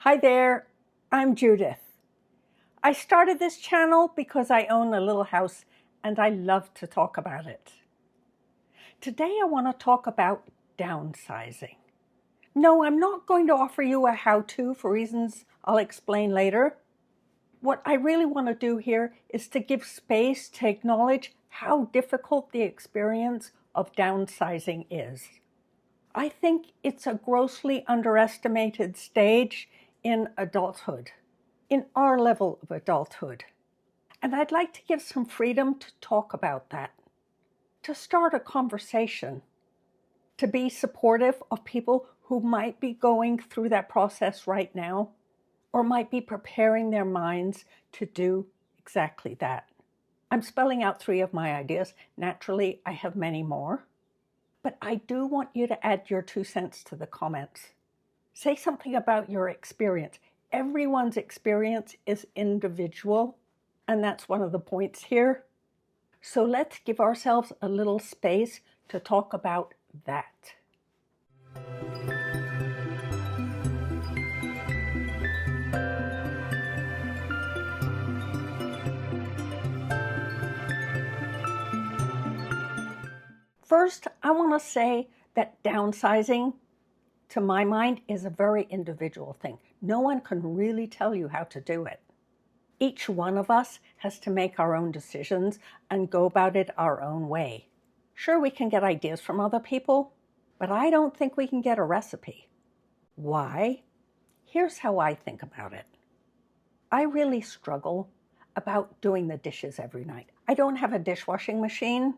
Hi there, I'm Judith. I started this channel because I own a little house and I love to talk about it. Today I want to talk about downsizing. No, I'm not going to offer you a how-to for reasons I'll explain later. What I really want to do here is to give space to acknowledge how difficult the experience of downsizing is. I think it's a grossly underestimated stage in adulthood, in our level of adulthood. And I'd like to give some freedom to talk about that, to start a conversation, to be supportive of people who might be going through that process right now, or might be preparing their minds to do exactly that. I'm spelling out 3 of my ideas. Naturally, I have many more. But I do want you to add your 2 cents to the comments. Say something about your experience. Everyone's experience is individual, and that's one of the points here. So let's give ourselves a little space to talk about that. First, I want to say that downsizing, to my mind, is a very individual thing. No one can really tell you how to do it. Each one of us has to make our own decisions and go about it our own way. Sure, we can get ideas from other people, but I don't think we can get a recipe. Why? Here's how I think about it. I really struggle about doing the dishes every night. I don't have a dishwashing machine,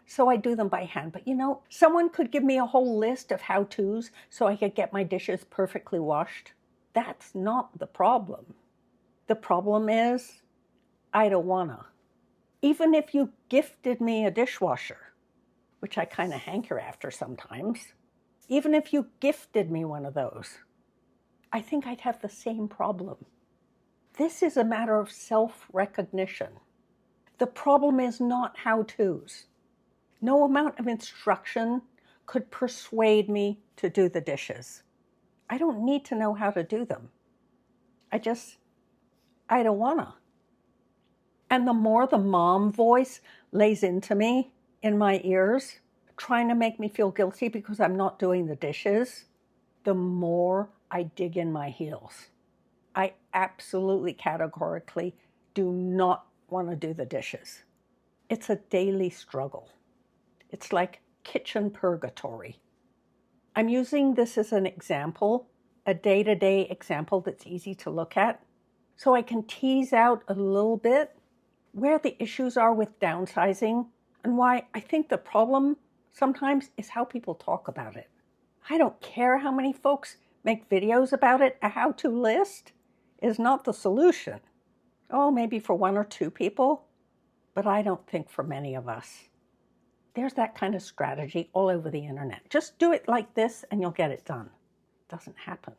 so I do them by hand. But someone could give me a whole list of how-tos so I could get my dishes perfectly washed. That's not the problem. The problem is, I don't wanna. Even if you gifted me a dishwasher, which I kind of hanker after sometimes, even if you gifted me one of those, I think I'd have the same problem. This is a matter of self-recognition. The problem is not how-tos. No amount of instruction could persuade me to do the dishes. I don't need to know how to do them. I don't wanna. And the more the mom voice lays into me, in my ears, trying to make me feel guilty because I'm not doing the dishes, the more I dig in my heels. I absolutely categorically do not want to do the dishes. It's a daily struggle. It's like kitchen purgatory. I'm using this as an example, a day-to-day example that's easy to look at, so I can tease out a little bit where the issues are with downsizing and why I think the problem sometimes is how people talk about it. I don't care how many folks make videos about it. A how-to list is not the solution. Oh, maybe for 1 or 2 people, but I don't think for many of us. There's that kind of strategy all over the internet. Just do it like this and you'll get it done. It doesn't happen.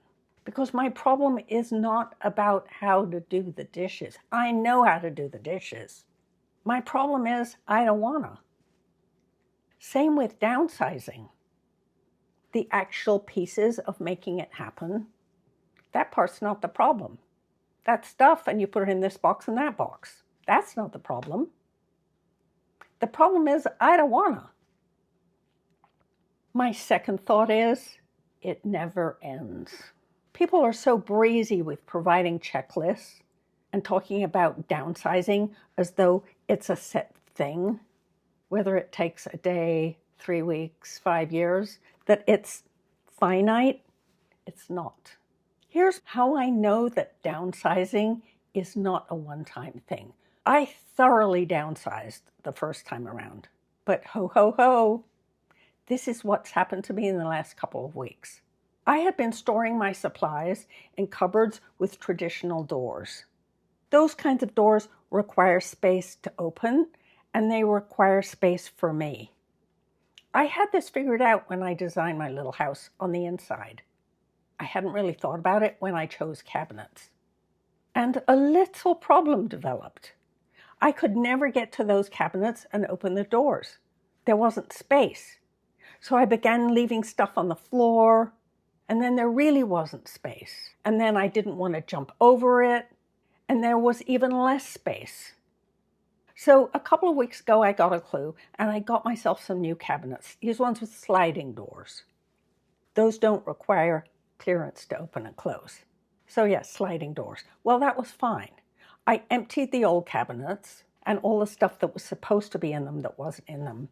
Because my problem is not about how to do the dishes. I know how to do the dishes. My problem is I don't wanna. Same with downsizing. The actual pieces of making it happen, that part's not the problem. That's stuff and you put it in this box and that box. That's not the problem. The problem is, I don't wanna. My second thought is, it never ends. People are so breezy with providing checklists and talking about downsizing as though it's a set thing, whether it takes a day, 3 weeks, 5 years, that it's finite. It's not. Here's how I know that downsizing is not a one-time thing. I thoroughly downsized the first time around, but ho, ho, ho, this is what's happened to me in the last couple of weeks. I had been storing my supplies in cupboards with traditional doors. Those kinds of doors require space to open, and they require space for me. I had this figured out when I designed my little house on the inside. I hadn't really thought about it when I chose cabinets. And a little problem developed. I could never get to those cabinets and open the doors. There wasn't space. So I began leaving stuff on the floor, And then there really wasn't space. And then I didn't want to jump over it. And there was even less space. So a couple of weeks ago, I got a clue and I got myself some new cabinets. These ones with sliding doors. Those don't require clearance to open and close. So yes, sliding doors. Well, that was fine. I emptied the old cabinets and all the stuff that was supposed to be in them that wasn't in them.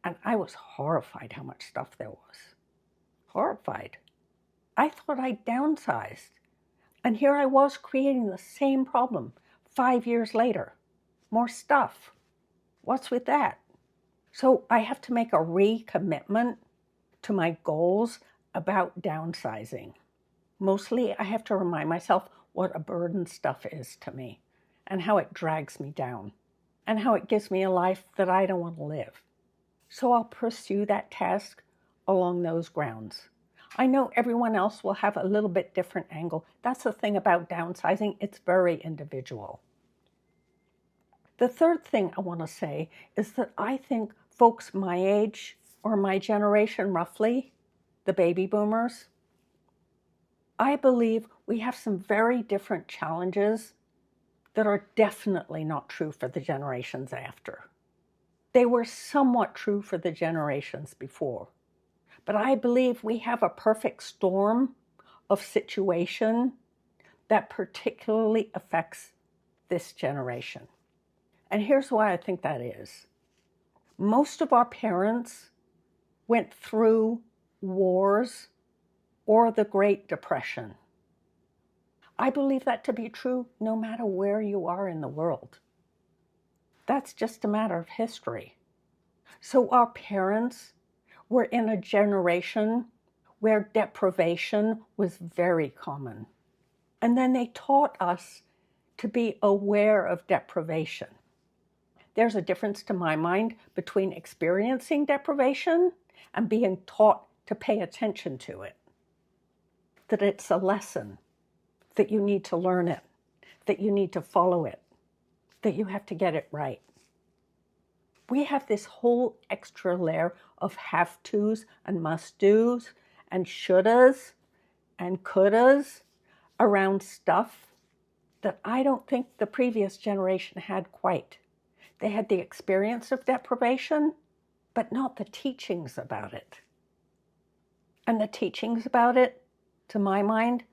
And I was horrified how much stuff there was. Horrified. I thought I downsized. And here I was creating the same problem 5 years later. More stuff. What's with that? So I have to make a recommitment to my goals about downsizing. Mostly I have to remind myself what a burden stuff is to me and how it drags me down and how it gives me a life that I don't want to live. So I'll pursue that task along those grounds. I know everyone else will have a little bit different angle. That's the thing about downsizing. It's very individual. The third thing I want to say is that I think folks my age or my generation roughly, the baby boomers, I believe we have some very different challenges that are definitely not true for the generations after. They were somewhat true for the generations before. But I believe we have a perfect storm of situation that particularly affects this generation. And here's why I think that is. Most of our parents went through wars or the Great Depression. I believe that to be true no matter where you are in the world. That's just a matter of history. So our parents were in a generation where deprivation was very common. And then they taught us to be aware of deprivation. There's a difference, to my mind, between experiencing deprivation and being taught to pay attention to it. That it's a lesson, that you need to learn it, that you need to follow it, that you have to get it right. We have this whole extra layer of have-tos and must-dos and shouldas and couldas around stuff that I don't think the previous generation had quite. They had the experience of deprivation, but not the teachings about it. And the teachings about it, to my mind,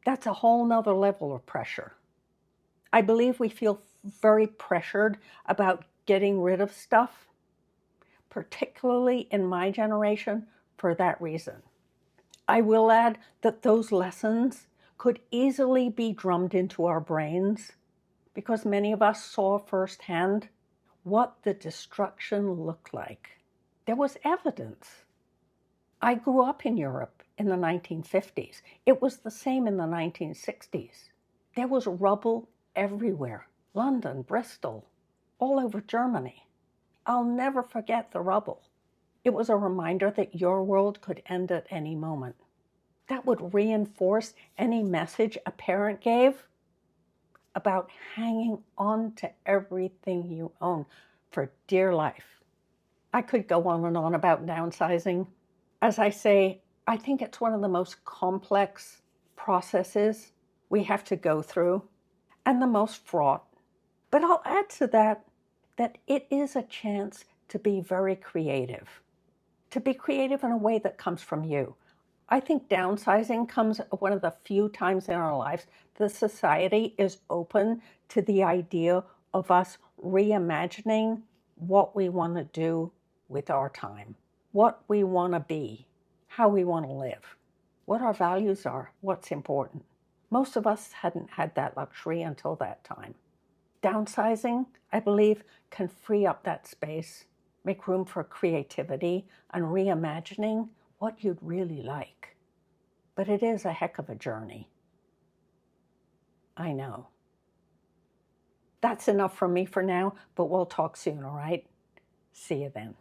that's a whole nother level of pressure. I believe we feel very pressured about getting rid of stuff, particularly in my generation, for that reason. I will add that those lessons could easily be drummed into our brains because many of us saw firsthand what the destruction looked like. There was evidence. I grew up in Europe in the 1950s. It was the same in the 1960s. There was rubble everywhere. London, Bristol, all over Germany. I'll never forget the rubble. It was a reminder that your world could end at any moment. That would reinforce any message a parent gave about hanging on to everything you own for dear life. I could go on and on about downsizing. As I say, I think it's one of the most complex processes we have to go through and the most fraught. But I'll add to that it is a chance to be very creative, to be creative in a way that comes from you. I think downsizing comes one of the few times in our lives the society is open to the idea of us reimagining what we want to do with our time, what we want to be, how we want to live, what our values are, what's important. Most of us hadn't had that luxury until that time. Downsizing, I believe, can free up that space, make room for creativity and reimagining what you'd really like. But it is a heck of a journey. I know. That's enough from me for now, but we'll talk soon, all right? See you then.